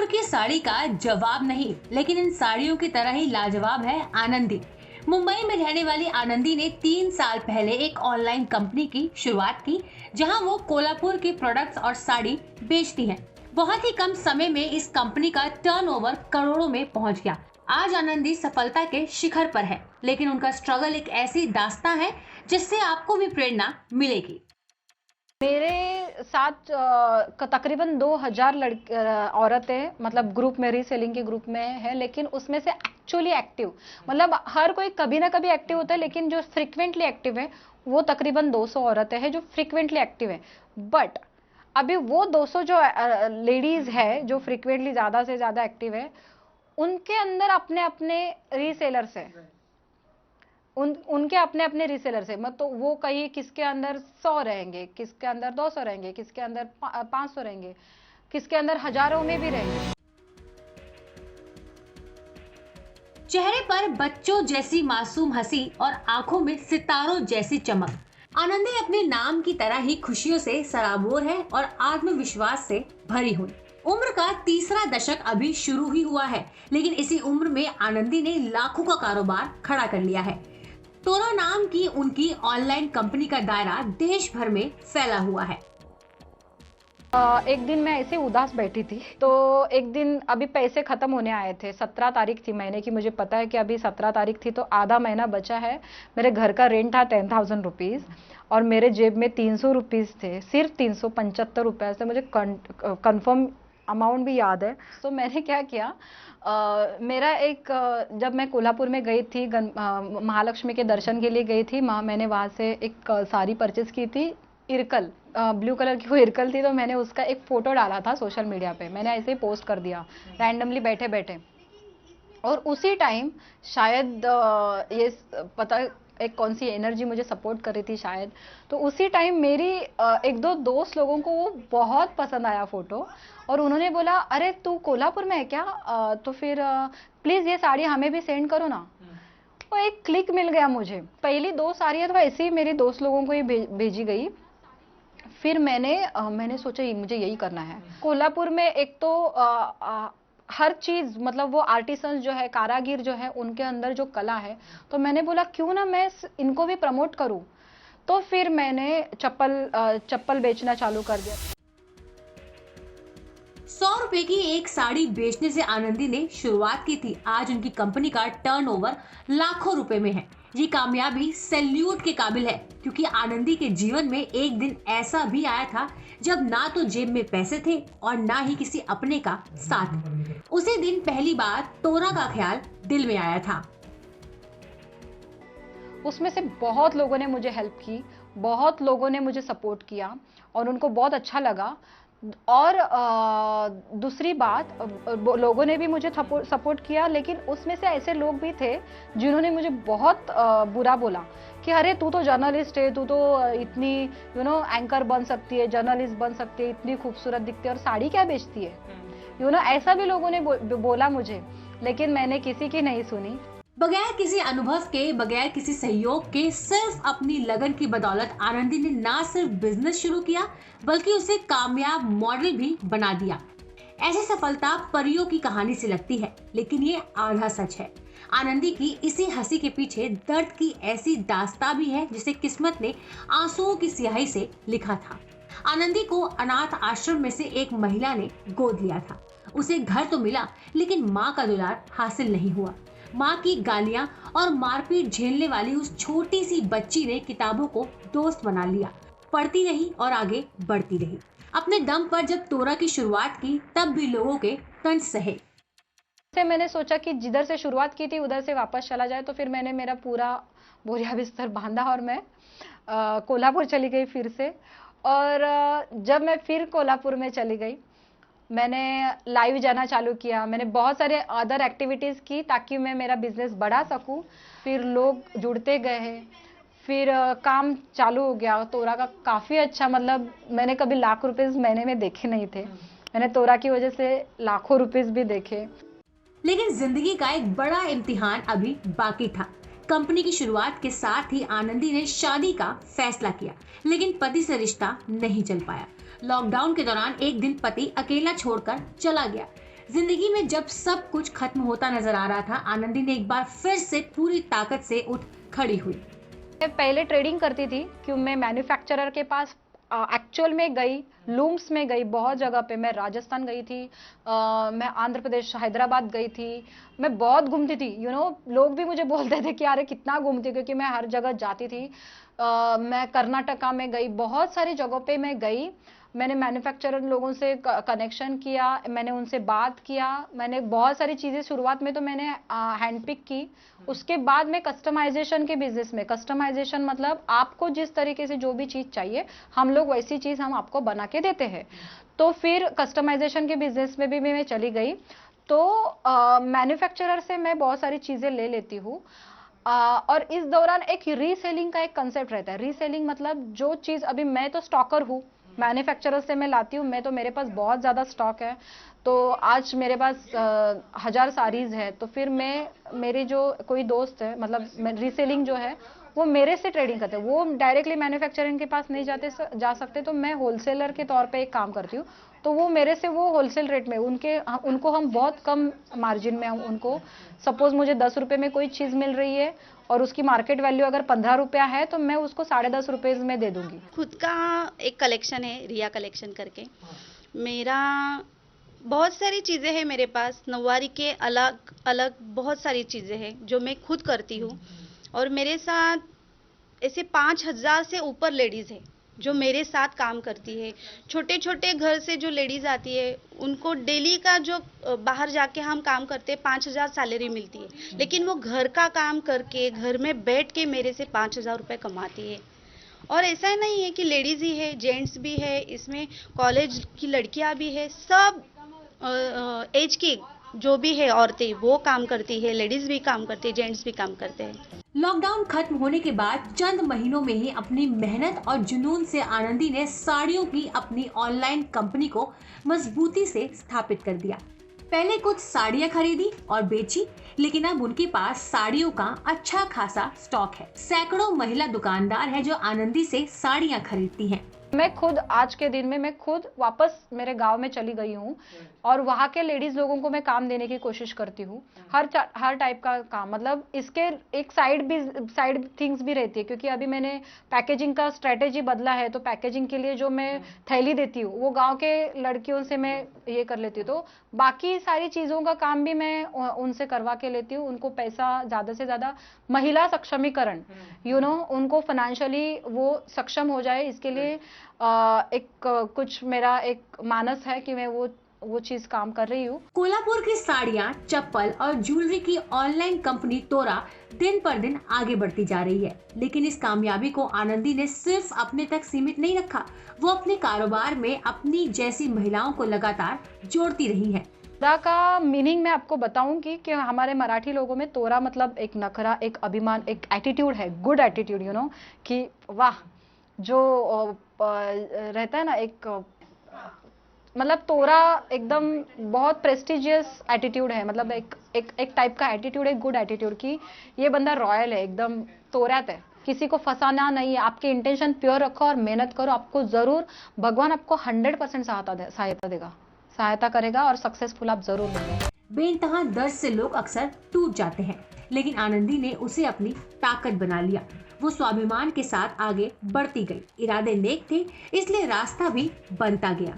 कोल्हापुर की साड़ी का जवाब नहीं, लेकिन इन साड़ियों की तरह ही लाजवाब है आनंदी। मुंबई में रहने वाली आनंदी ने 3 साल पहले एक ऑनलाइन कंपनी की शुरुआत की, जहां वो कोल्हापुर के प्रोडक्ट्स और साड़ी बेचती हैं। बहुत ही कम समय में इस कंपनी का टर्नओवर करोड़ों में पहुंच गया। आज आनंदी सफलता के शिखर पर है, लेकिन उनका स्ट्रगल एक ऐसी दास्तां है जिससे आपको भी प्रेरणा मिलेगी। मेरे साथ तकरीबन 2000 औरतें मतलब ग्रुप में, रीसेलिंग के ग्रुप में है, लेकिन उसमें से एक्चुअली एक्टिव मतलब हर कोई कभी ना कभी एक्टिव होता है, लेकिन जो फ्रिक्वेंटली एक्टिव है वो तकरीबन 200 औरतें हैं जो फ्रिक्वेंटली एक्टिव है। बट अभी वो 200 जो लेडीज है जो फ्रिक्वेंटली ज़्यादा से ज़्यादा एक्टिव है, उनके अंदर अपने अपने रीसेलर्स है, उनके अपने अपने रीसेलर्स है। मतलब तो वो कहीं किसके अंदर 100 रहेंगे, किसके अंदर 200 रहेंगे, किसके अंदर 500 रहेंगे, किसके अंदर हजारों में भी रहेंगे। चेहरे पर बच्चों जैसी मासूम हंसी और आंखों में सितारों जैसी चमक। आनंदी अपने नाम की तरह ही खुशियों से सराबोर है और आत्मविश्वास से भरी हुई। उम्र का तीसरा दशक अभी शुरू ही हुआ है, लेकिन इसी उम्र में आनंदी ने लाखों का कारोबार खड़ा कर लिया है। तोरा नाम की उनकी ऑनलाइन कंपनी का दायरा देश भर में फैला हुआ है। एक दिन मैं ऐसे उदास बैठी थी, तो एक दिन अभी पैसे खत्म होने आए थे, 17 तारीख थी महीने की, मुझे पता है कि अभी 17 तारीख थी, तो आधा महीना बचा है। मेरे घर का रेंट था 10,000 रुपीज़ और मेरे जेब में 300 रुपीज़ थे, सिर्फ 375 रुपये से, मुझे कंफर्म अमाउंट भी याद है। तो मैंने क्या किया, मेरा एक जब मैं कोल्हापुर में गई थी, महालक्ष्मी के दर्शन के लिए गई थी, मैंने वहाँ से एक साड़ी परचेस की थी, इरकल ब्लू कलर की वो इरकल थी। तो मैंने उसका एक फ़ोटो डाला था सोशल मीडिया पे, मैंने ऐसे ही पोस्ट कर दिया रैंडमली बैठे बैठे। और उसी टाइम शायद ये पता एक कौन सी एनर्जी मुझे सपोर्ट कर रही थी शायद, तो उसी टाइम मेरी एक दो दोस्त लोगों को वो बहुत पसंद आया फ़ोटो, और उन्होंने बोला अरे तू कोल्हापुर में है क्या, तो फिर प्लीज़ ये साड़ी हमें भी सेंड करो ना। वो एक क्लिक मिल गया मुझे। पहली 2 साड़ियाँ तो ऐसे ही मेरी दोस्त लोगों को ही भेजी गई। फिर मैंने सोचा मुझे यही करना है। कोल्हापुर में एक तो हर चीज़ मतलब वो आर्टिसन जो है, कारागिर जो है, उनके अंदर जो कला है, तो मैंने बोला क्यों ना मैं इनको भी प्रमोट करूं। तो फिर मैंने चप्पल बेचना चालू कर दिया। 100 रुपए की एक साड़ी बेचने से आनंदी ने शुरुआत की थी। आज उनकी कंपनी का टर्नओवर लाखों रुपए में है। ये कामयाबी सैल्यूट के काबिल है, क्योंकि आनंदी के जीवन में एक दिन ऐसा भी आया था जब ना तो जेब में पैसे थे और ना ही किसी अपने का साथ। उसी दिन पहली बार तोरा का ख्याल दिल में आया था। उसमें से बहुत लोगों ने मुझे हेल्प की, बहुत लोगों ने मुझे सपोर्ट किया और उनको बहुत अच्छा लगा। और दूसरी बात, लोगों ने भी मुझे सपोर्ट किया, लेकिन उसमें से ऐसे लोग भी थे जिन्होंने मुझे बहुत बुरा बोला कि अरे तू तो जर्नलिस्ट है, तू तो इतनी एंकर बन सकती है, जर्नलिस्ट बन सकती है, इतनी खूबसूरत दिखती है और साड़ी क्या बेचती है, ऐसा भी लोगों ने बोला मुझे, लेकिन मैंने किसी की नहीं सुनी। बगैर किसी अनुभव के, बगैर किसी सहयोग के, सिर्फ अपनी लगन की बदौलत आनंदी ने ना सिर्फ बिजनेस शुरू किया, बल्कि उसे कामयाब मॉडल भी बना दिया। ऐसी सफलता परियों की कहानी से लगती है, लेकिन ये आधा सच है। आनंदी की इसी हंसी के पीछे दर्द की ऐसी दास्तां भी है जिसे किस्मत ने आंसुओं की स्याही से लिखा था। आनंदी को अनाथ आश्रम में से एक महिला ने गोद लिया था। उसे घर तो मिला, लेकिन माँ का दुलार हासिल नहीं हुआ। माँ की गालियां और मारपीट झेलने वाली उस छोटी सी बच्ची ने किताबों को दोस्त बना लिया, पढ़ती रही और आगे बढ़ती रही। अपने दम पर जब तोरा की शुरुआत की, तब भी लोगों के तंज सहे। मैंने सोचा कि जिधर से शुरुआत की थी उधर से वापस चला जाए, तो फिर मैंने मेरा पूरा बोरिया बिस्तर बांधा और मैं कोल्हापुर चली गई फिर से। और जब मैं फिर कोल्हापुर में चली गई, मैंने लाइव जाना चालू किया, मैंने बहुत सारे अदर एक्टिविटीज़ की ताकि मैं मेरा बिजनेस बढ़ा सकूं। फिर लोग जुड़ते गए हैं, फिर काम चालू हो गया। तोरा का काफ़ी अच्छा, मतलब मैंने कभी लाख रुपीस महीने में देखे नहीं थे, मैंने तोरा की वजह से लाखों रुपीस भी देखे। लेकिन जिंदगी का एक बड़ा इम्तिहान अभी बाकी था। कंपनी की शुरुआत के साथ ही आनंदी ने शादी का फैसला किया, लेकिन पति से रिश्ता नहीं चल पाया। लॉकडाउन के दौरान एक दिन पति अकेला छोड़कर चला गया। जिंदगी में जब सब कुछ खत्म होता नजर आ रहा था, आनंदी ने एक बार फिर से पूरी ताकत से उठ खड़ी हुई। मैं पहले ट्रेडिंग करती थी कि मैं मैन्युफैक्चरर के पास एक्चुअल में गई, लूम्स में गई, बहुत जगह पे मैं राजस्थान गई थी, मैं आंध्र प्रदेश हैदराबाद गई थी, मैं बहुत घूमती थी। लोग भी मुझे बोलते थे कि अरे कितना घूमती, क्योंकि मैं हर जगह जाती थी। मैं कर्नाटका में गई, बहुत सारी जगहों पे मैं गई। मैंने मैन्युफैक्चरर लोगों से कनेक्शन किया, मैंने उनसे बात किया, मैंने बहुत सारी चीज़ें शुरुआत में तो मैंने हैंड पिक की। उसके बाद मैं कस्टमाइजेशन के बिजनेस में, कस्टमाइजेशन मतलब आपको जिस तरीके से जो भी चीज़ चाहिए हम लोग वैसी चीज़ हम आपको बना के देते हैं। तो फिर कस्टमाइजेशन के बिजनेस में भी मैं चली गई। तो मैन्युफैक्चरर से मैं बहुत सारी चीज़ें ले लेती हूँ। और इस दौरान एक रीसेलिंग का एक कंसेप्ट रहता है। रीसेलिंग मतलब जो चीज़ अभी मैं तो स्टॉकर हूँ, मैन्युफैक्चरर से मैं लाती हूँ, मैं तो मेरे पास बहुत ज़्यादा स्टॉक है। तो आज मेरे पास 1000 साड़ीज़ है, तो फिर मेरी जो कोई दोस्त है, मतलब रीसेलिंग जो है वो मेरे से ट्रेडिंग करते हैं, वो डायरेक्टली मैन्युफैक्चरिंग के पास नहीं जा सकते, तो मैं होलसेलर के तौर पे एक काम करती हूँ। तो वो मेरे से वो होलसेल रेट में उनको हम बहुत कम मार्जिन में, हम उनको सपोज मुझे 10 रुपये में कोई चीज़ मिल रही है और उसकी मार्केट वैल्यू अगर 15 रुपया है तो मैं उसको 10.5 रुपये में दे दूंगी। खुद का एक कलेक्शन है, रिया कलेक्शन करके। मेरा बहुत सारी चीज़ें हैं मेरे पास, नौवारी के अलग अलग बहुत सारी चीज़ें हैं जो मैं खुद करती हूँ। और मेरे साथ ऐसे 5000 से ऊपर लेडीज़ है जो मेरे साथ काम करती है। छोटे छोटे घर से जो लेडीज़ आती है उनको डेली का जो बाहर जाके हम काम करते हैं 5000 सैलरी मिलती है, लेकिन वो घर का काम करके घर में बैठ के मेरे से 5000 रुपये कमाती है। और ऐसा नहीं है कि लेडीज़ ही है, जेंट्स भी है, इसमें कॉलेज की लड़कियां भी है, सब एज की जो भी है औरतें वो काम करती है, लेडीज़ भी काम करती है, जेंट्स भी काम करते हैं। लॉकडाउन खत्म होने के बाद चंद महीनों में ही अपनी मेहनत और जुनून से आनंदी ने साड़ियों की अपनी ऑनलाइन कंपनी को मजबूती से स्थापित कर दिया। पहले कुछ साड़ियां खरीदी और बेची, लेकिन अब उनके पास साड़ियों का अच्छा खासा स्टॉक है। सैकड़ों महिला दुकानदार हैं जो आनंदी से साड़ियां खरीदती हैं। मैं खुद आज के दिन में मैं खुद वापस मेरे गांव में चली गई हूँ और वहाँ के लेडीज लोगों को मैं काम देने की कोशिश करती हूँ। हर टाइप का काम, मतलब इसके एक साइड थिंग्स भी रहती है, क्योंकि अभी मैंने पैकेजिंग का स्ट्रेटेजी बदला है। तो पैकेजिंग के लिए जो मैं थैली देती हूँ वो गांव के लड़कियों से मैं ये कर लेती हूँ। तो बाकी सारी चीज़ों का काम भी मैं उनसे करवा के लेती हूँ। उनको पैसा ज़्यादा से ज़्यादा, महिला सक्षमीकरण, उनको फाइनेंशियली वो सक्षम हो जाए, इसके लिए कुछ मेरा एक मानस है कि मैं वो चीज काम कर रही हूँ। कोल्हापुर की साड़ियाँ, चप्पल और ज्वेलरी की ऑनलाइन कंपनी तोरा दिन पर दिन आगे बढ़ती जा रही है, लेकिन इस कामयाबी को आनंदी ने सिर्फ अपने तक सीमित नहीं रखा। वो अपने कारोबार में अपनी जैसी महिलाओं को लगातार जोड़ती रही है। तोरा का मीनिंग मैं आपको बताऊंगी कि हमारे मराठी लोगों में तोरा मतलब एक नखरा, एक अभिमान, एक एटीट्यूड है, गुड एटीट्यूड, कि वाह, जो रहता है ना, एक मतलब तोरा एकदम बहुत प्रेस्टिजियस एटीट्यूड है, मतलब एक टाइप का एटीट्यूड है, गुड एटीट्यूड, की ये बंदा रॉयल है, एकदम तोरात है, किसी को फंसाना नहीं है। आपके इंटेंशन प्योर रखो और मेहनत करो, आपको जरूर भगवान आपको 100% सहायता देगा, सहायता करेगा और सक्सेसफुल आप जरूर होंगे। बेइंतहा दर्द से लोग अक्सर टूट जाते हैं, लेकिन आनंदी ने उसे अपनी ताकत बना लिया। वो स्वाभिमान के साथ आगे बढ़ती गई। इरादे नेक थे, इसलिए रास्ता भी बनता गया।